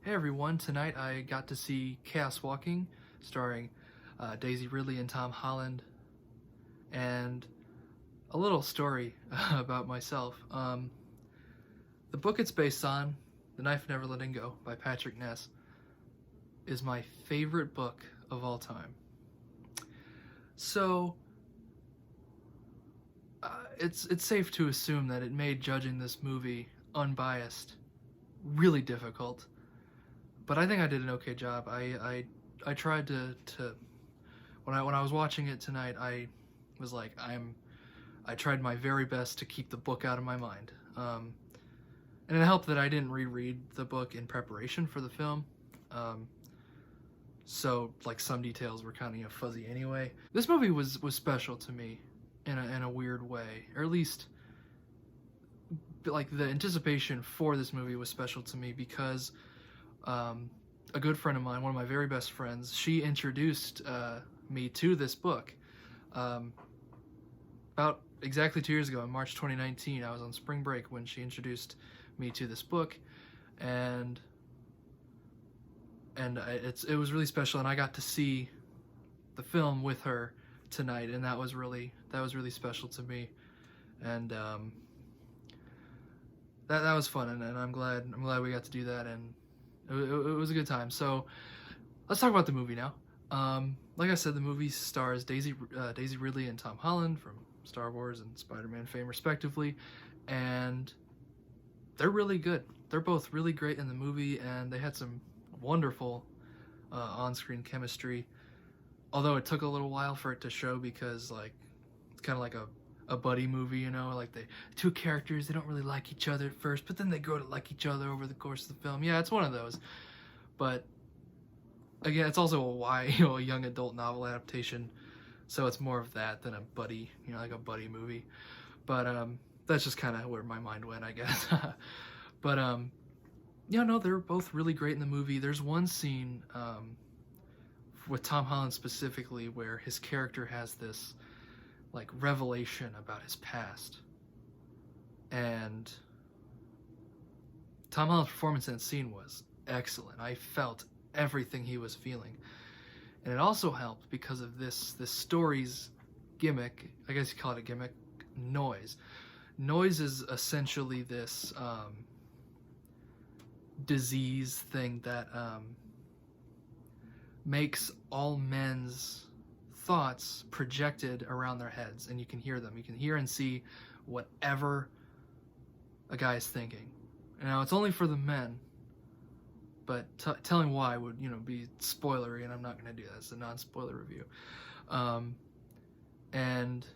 Hey everyone, tonight I got to see Chaos Walking, starring Daisy Ridley and Tom Holland, and a little story about myself. The book it's based on, The Knife Never Letting Go by Patrick Ness, is my favorite book of all time. So, it's safe to assume that it made judging this movie unbiased really difficult. But I think I did an okay job. I tried to when I was watching it tonight, I was like I tried my very best to keep the book out of my mind. And it helped that I didn't reread the book in preparation for the film. So like some details were kind of fuzzy anyway. This movie was special to me in a weird way, or at least like the anticipation for this movie was special to me because a good friend of mine, one of my very best friends, she introduced me to this book. About exactly 2 years ago, in March 2019, I was on spring break when she introduced me to this book, and it was really special, and I got to see the film with her tonight, and that was really special to me, and that was fun, and I'm glad we got to do that, and it was a good time. So let's talk about the movie now. Like I said, the movie stars Daisy Ridley and Tom Holland from Star Wars and Spider-Man fame respectively, and they're really good. They're both really great in the movie, and they had some wonderful on-screen chemistry, although it took a little while for it to show because like it's kind of like a buddy movie, you know, like the two characters, they don't really like each other at first, but then they grow to like each other over the course of the film. Yeah, it's one of those. But again, it's also a young adult novel adaptation, so it's more of that than a buddy, like a buddy movie. But that's just kind of where my mind went, I guess. But no, they're both really great in the movie. There's one scene with Tom Holland specifically where his character has this like revelation about his past, and Tom Holland's performance in that scene was excellent. I felt everything he was feeling, and it also helped because of this story's gimmick. I guess you call it a gimmick. Noise is essentially this disease thing that makes all men's thoughts projected around their heads, and you can hear them. You can hear and see whatever a guy is thinking. Now, it's only for the men, but telling why would, be spoilery, and I'm not going to do that. It's a non-spoiler review. And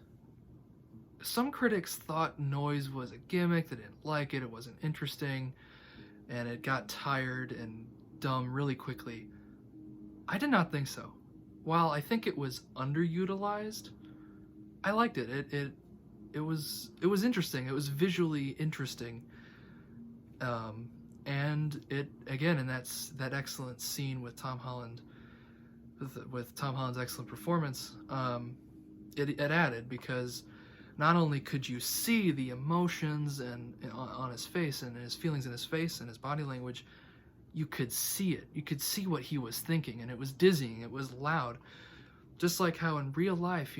some critics thought Noise was a gimmick. They didn't like it. It wasn't interesting, and it got tired and dumb really quickly. I did not think so. While I think it was underutilized, I liked it. It was interesting. It was visually interesting, and it again in that excellent scene with Tom Holland, with Tom Holland's excellent performance. It added, because not only could you see the emotions and on his face and his feelings in his face and his body language, you could see it. You could see what he was thinking, and it was dizzying. It was loud. Just like how in real life,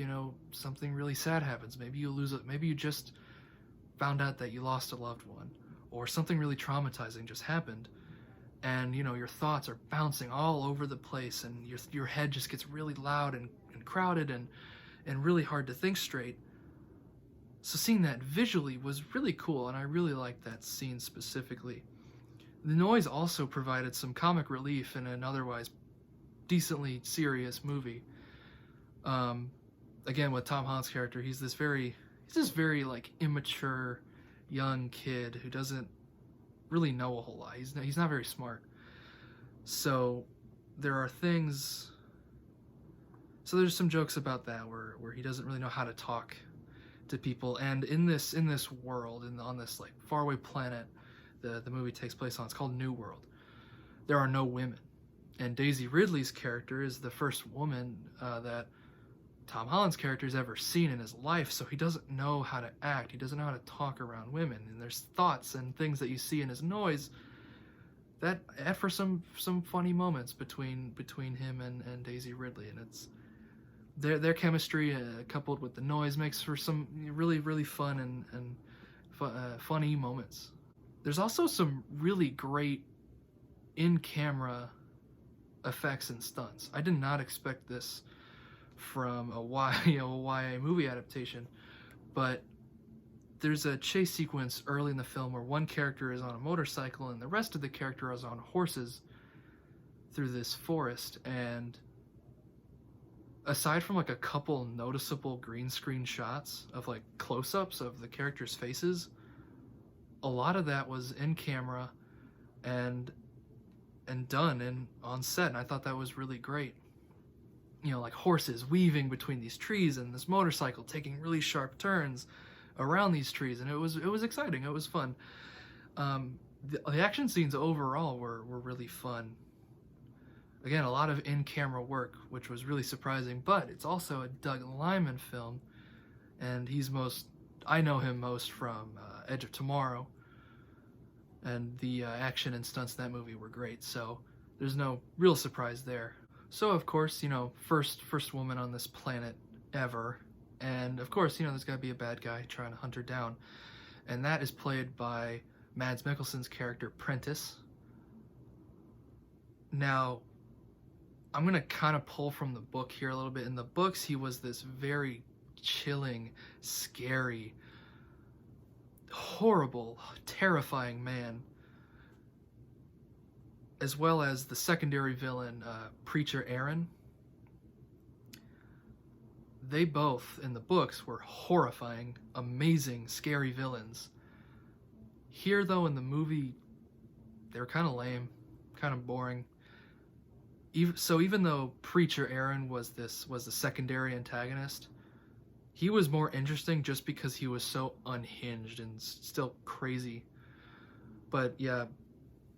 something really sad happens. Maybe you lose it. Maybe you just found out that you lost a loved one, or something really traumatizing just happened, and your thoughts are bouncing all over the place, and your head just gets really loud and crowded and really hard to think straight. So seeing that visually was really cool, and I really liked that scene specifically. The Noise also provided some comic relief in an otherwise decently serious movie. Again, with Tom Holland's character, he's this very like immature young kid who doesn't really know a whole lot. He's not very smart. So there are things. So there's some jokes about that where he doesn't really know how to talk to people. And in this world, on this like faraway planet the movie takes place on, it's called New World, there are no women. And Daisy Ridley's character is the first woman that Tom Holland's character has ever seen in his life, so he doesn't know how to act. He doesn't know how to talk around women. And there's thoughts and things that you see in his Noise that add for some funny moments between him and Daisy Ridley, and it's their chemistry coupled with the noise makes for some really fun and funny moments. There's also some really great in-camera effects and stunts. I did not expect this from a YA movie adaptation, but there's a chase sequence early in the film where one character is on a motorcycle and the rest of the character is on horses through this forest, and aside from like a couple noticeable green screen shots of like close-ups of the characters' faces, a lot of that was in camera and done and on set, and I thought that was really great. You know, like horses weaving between these trees and this motorcycle taking really sharp turns around these trees, and it was exciting. It was fun. The action scenes overall were really fun. Again, a lot of in-camera work, which was really surprising, but it's also a Doug Liman film, and I know him most from Edge of Tomorrow, and the action and stunts in that movie were great, so there's no real surprise there. So, of course, you know, first woman on this planet ever, and of course, you know, there's got to be a bad guy trying to hunt her down, and that is played by Mads Mikkelsen's character, Prentice. Now, I'm going to kind of pull from the book here a little bit. In the books, he was this very chilling, scary, horrible, terrifying man, as well as the secondary villain, Preacher Aaron. They both, in the books, were horrifying, amazing, scary villains. Here, though, in the movie, they were kind of lame, kind of boring. Even though Preacher Aaron was the secondary antagonist, he was more interesting just because he was so unhinged and still crazy. But yeah,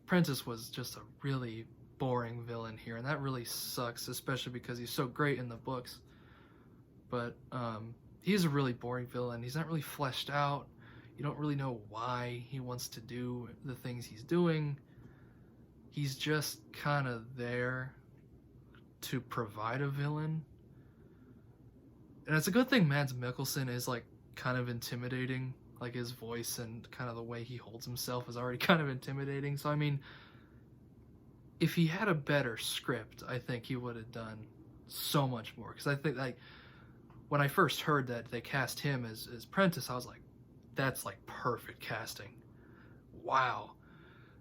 Prentice was just a really boring villain here, and that really sucks, especially because he's so great in the books. But he's a really boring villain. He's not really fleshed out. You don't really know why he wants to do the things he's doing. He's just kind of there to provide a villain. And it's a good thing Mads Mikkelsen is like kind of intimidating. Like his voice and kind of the way he holds himself is already kind of intimidating. So I mean, if he had a better script, I think he would have done so much more. Because I think, like, when I first heard that they cast him as Prentice, I was like, that's like perfect casting. Wow.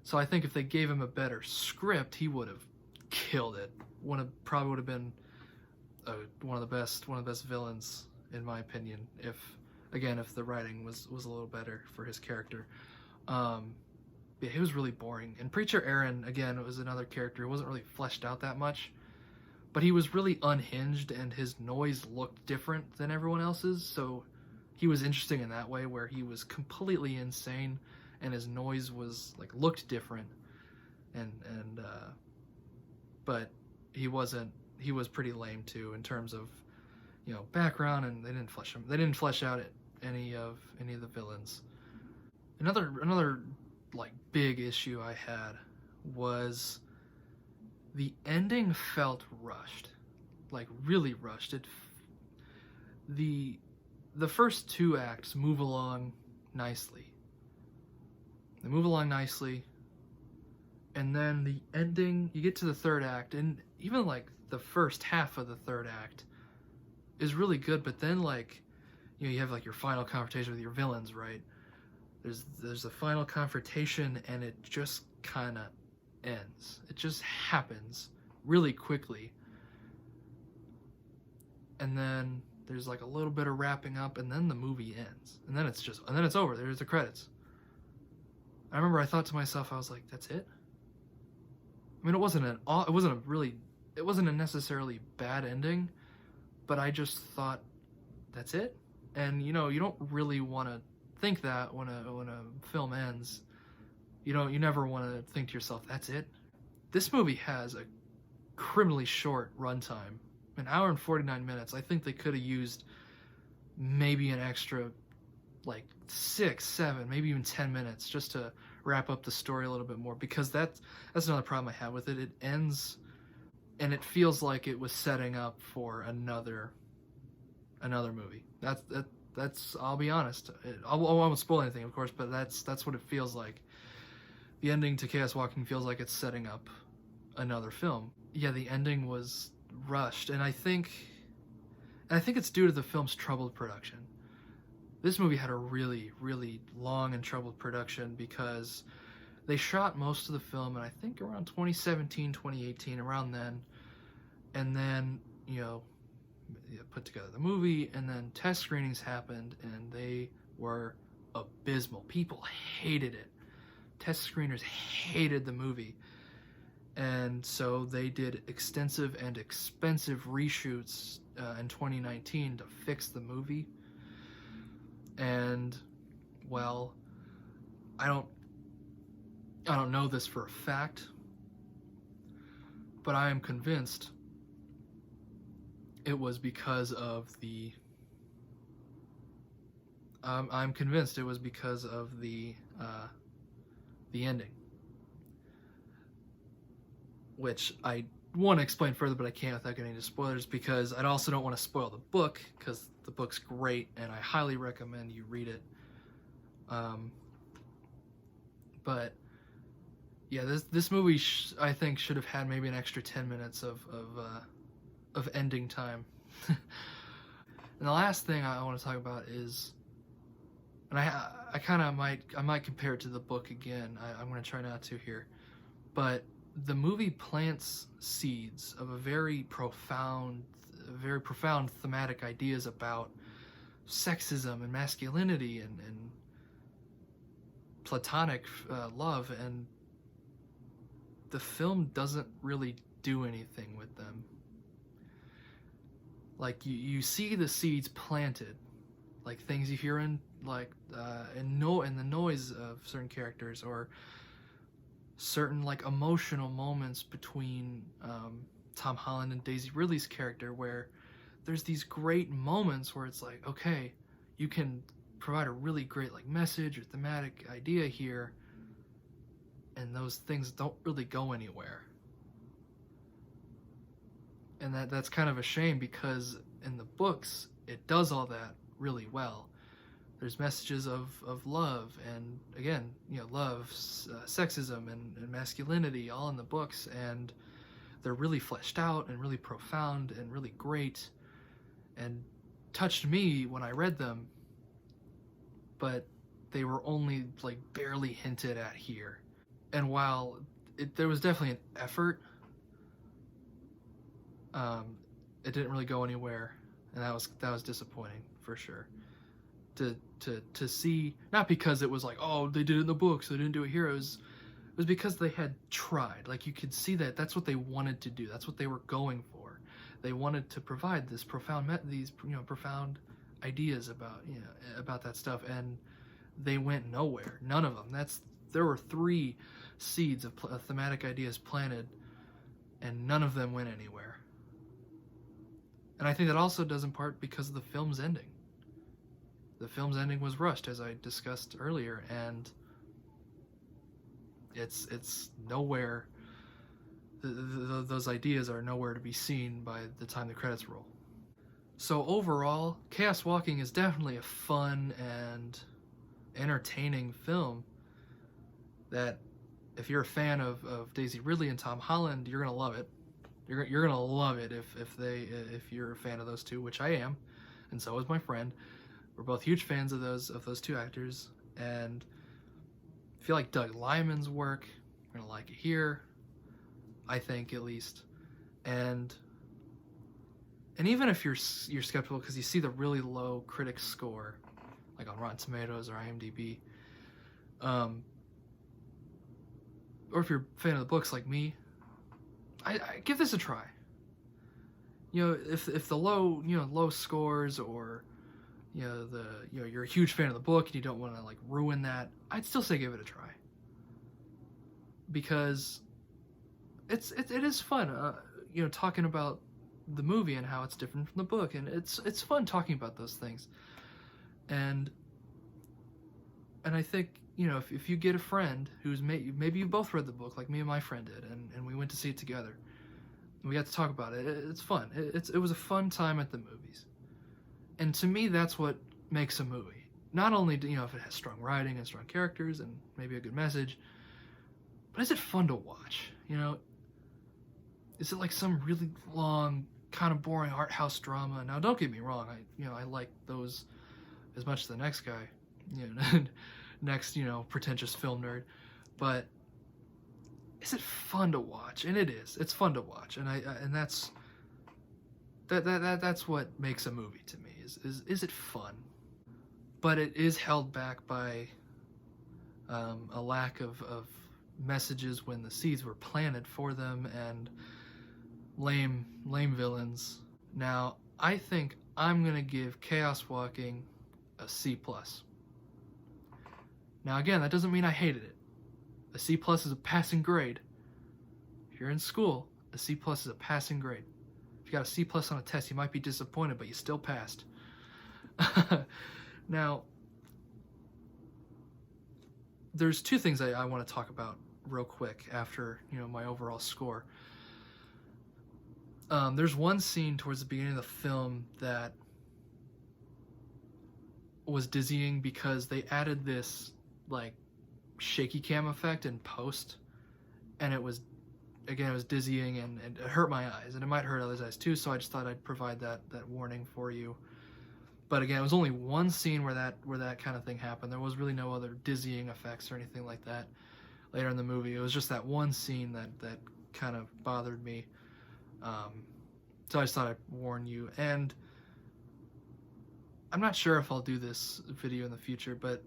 So I think if they gave him a better script, he would have killed it. Probably would have been one of the best villains, in my opinion. If the writing was a little better for his character. Yeah, he was really boring. And Preacher Aaron, again, was another character who wasn't really fleshed out that much, but he was really unhinged, and his noise looked different than everyone else's. So he was interesting in that way, where he was completely insane, and his noise was like looked different, but he wasn't. He was pretty lame too in terms of, you know, background, and they didn't flesh out any of the villains. Another like big issue I had was the ending felt rushed, like really rushed. The first two acts move along nicely. They move along nicely, and then the ending, you get to the third act, and even like the first half of the third act is really good, but then, like, you know, you have like your final confrontation with your villains, right? There's a final confrontation, and it just kind of ends. It just happens really quickly, and then there's like a little bit of wrapping up, and then the movie ends, and then it's over. There's the credits. I remember I thought to myself, I was like, that's it? I mean, it wasn't a necessarily bad ending, but I just thought, that's it? And, you know, you don't really want to think that when a film ends. You never want to think to yourself, that's it? This movie has a criminally short runtime, an hour and 49 minutes. I think they could have used maybe an extra like 6, 7, maybe even 10 minutes just to wrap up the story a little bit more, because that's another problem I have with it. It ends, and it feels like it was setting up for another movie. That's I'll be honest. I won't spoil anything, of course, but that's what it feels like. The ending to Chaos Walking feels like it's setting up another film. Yeah, the ending was rushed, and I think it's due to the film's troubled production. This movie had a really, really long and troubled production because they shot most of the film in, I think, around 2017, 2018, around then. And then, put together the movie, and then test screenings happened, and they were abysmal. People hated it. Test screeners hated the movie. And so they did extensive and expensive reshoots in 2019 to fix the movie. And, well, I don't know this for a fact, but I am convinced it was because of the I'm convinced it was because of the ending, which I want to explain further, but I can't without getting into spoilers, because I also don't want to spoil the book, because the book's great and I highly recommend you read it. But yeah, this movie I think should have had maybe an extra 10 minutes of ending time. And the last thing I want to talk about is, and I kind of might compare it to the book again. I'm going to try not to here, but the movie plants seeds of very profound thematic ideas about sexism and masculinity and platonic love, and the film doesn't really do anything with them. Like, you see the seeds planted, like things you hear in in the noise of certain characters, or certain like emotional moments between Tom Holland and Daisy Ridley's character, where there's these great moments where it's like, okay, you can provide a really great like message or thematic idea here, and those things don't really go anywhere. And that's kind of a shame, because in the books it does all that really well. There's messages of love, and again, love, sexism, and masculinity, all in the books, and they're really fleshed out and really profound and really great, and touched me when I read them, but they were only like barely hinted at here. And while there was definitely an effort, it didn't really go anywhere, and that was disappointing for sure. To see, not because it was like, oh, they did it in the book, so they didn't do it here. It was because they had tried. Like, you could see that that's what they wanted to do. That's what they were going for. They wanted to provide this profound ideas about that stuff, and they went nowhere. None of them. There were 3 seeds of thematic ideas planted, and none of them went anywhere. And I think that also does in part because of the film's ending. The film's ending was rushed, as I discussed earlier, and it's nowhere. Those ideas are nowhere to be seen by the time the credits roll. So overall, Chaos Walking is definitely a fun and entertaining film that, if you're a fan of Daisy Ridley and Tom Holland, you're gonna love it. You're gonna love it if you're a fan of those two, which I am, and so is my friend. We're both huge fans of those 2 actors, and I feel like Doug Liman's work, you're gonna like it here, I think, at least. And even if you're skeptical because you see the really low critic score, like on Rotten Tomatoes or IMDb, or if you're a fan of the books like me, I give this a try. If the low scores, or you're a huge fan of the book and you don't want to like ruin that, I'd still say give it a try, because it is fun, talking about the movie and how it's different from the book, and it's fun talking about those things, and I think you know, if you get a friend who's maybe you both read the book like me and my friend did, and we went to see it together, and we got to talk about it. It's fun. It was a fun time at the movies, and to me, that's what makes a movie. Not only you know if it has strong writing and strong characters and maybe a good message, but is it fun to watch? You know, is it like some really long, kind of boring art house drama? Now, don't get me wrong. I like those as much as the next guy, you know, next, you know, pretentious film nerd. But is it fun to watch? And it is. It's fun to watch, and that's what makes a movie to me. Is it fun? But it is held back by a lack of messages when the seeds were planted for them, and lame villains. Now, I think I'm gonna give Chaos Walking a C+. Now, again, that doesn't mean I hated it. A C+ is a passing grade. If you're in school, a C+ is a passing grade. If you got a C+ on a test, you might be disappointed, but you still passed. Now, there's two things I want to talk about real quick after, you know, my overall score. There's one scene towards the beginning of the film that was dizzying because they added this like shaky cam effect in post, and it was dizzying and it hurt my eyes, and it might hurt others' eyes too, so I just thought I'd provide that warning for you. But again, it was only one scene where that kind of thing happened. There was really no other dizzying effects or anything like that later in the movie. It was just that one scene that kind of bothered me. So I just thought I'd warn you. And I'm not sure if I'll do this video in the future, but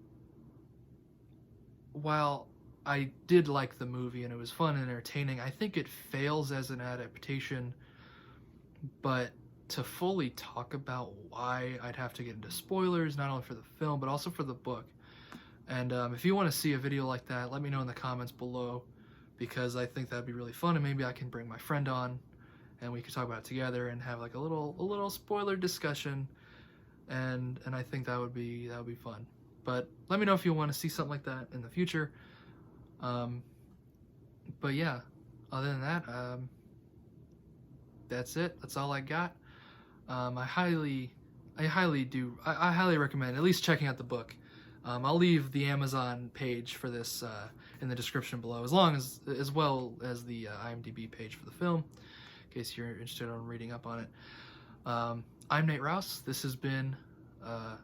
while I did like the movie and it was fun and entertaining, I think it fails as an adaptation. But to fully talk about why, I'd have to get into spoilers, not only for the film, but also for the book. And if you want to see a video like that, let me know in the comments below, because I think that'd be really fun, and maybe I can bring my friend on, and we could talk about it together and have like a little spoiler discussion, and I think that would be fun. But let me know if you want to see something like that in the future. But yeah, other than that, that's it. That's all I got. I highly recommend at least checking out the book. I'll leave the Amazon page for this in the description below, as well as the IMDb page for the film, in case you're interested in reading up on it. I'm Nate Rouse. This has been a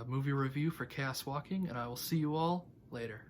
movie review for Chaos Walking, and I will see you all later.